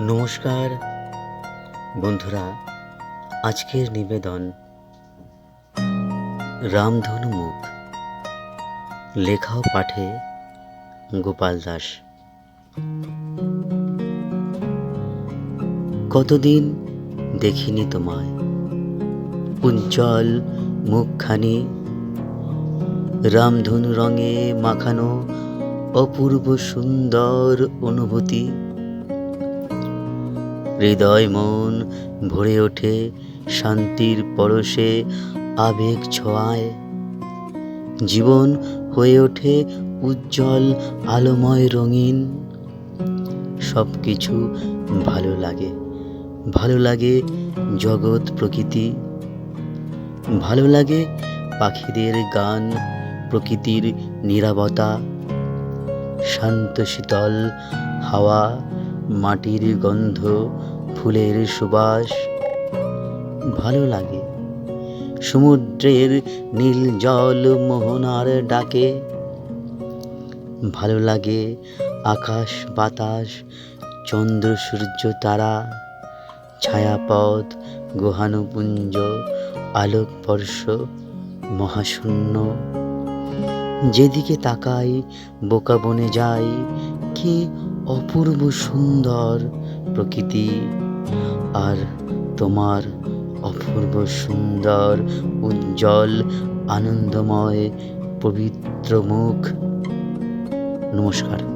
নমস্কার বন্ধুরা, আজকের নিবেদন রামধনু মুখ, লেখা ও পাঠে গোপাল দাস। কতদিন দেখিনি তোমায়, উজ্জ্বল মুখখানি রামধনু রঙে মাখানো, অপূর্ব সুন্দর অনুভূতি। হৃদয় মন ভরে ওঠে শান্তির পরশে, আবেগ ছোঁয়ায় জীবন হয়ে ওঠে উজ্জ্বল আলোময় রঙিন। সব কিছু ভালো লাগে, ভালো লাগে জগৎ প্রকৃতি, ভালো লাগে পাখিদের গান, প্রকৃতির নীরবতা, শান্ত শীতল হাওয়া, মাটির গন্ধ, ফুলের সুবাস। ভালো লাগে সমুদ্রের নীল জল মোহনার ডাকে, ভালো লাগে আকাশ বাতাস, চন্দ্র সূর্য তারা, ছায়াপথ গহনপুঞ্জ, আলোকবর্ষ মহাশূন্য। যেদিকে তাকাই বোকা বনে যাই, কি অপূর্ব সুন্দর প্রকৃতি, আর তোমার অপূর্ব সুন্দর উজ্জ্বল আনন্দময় পবিত্র মুখ। নমস্কার।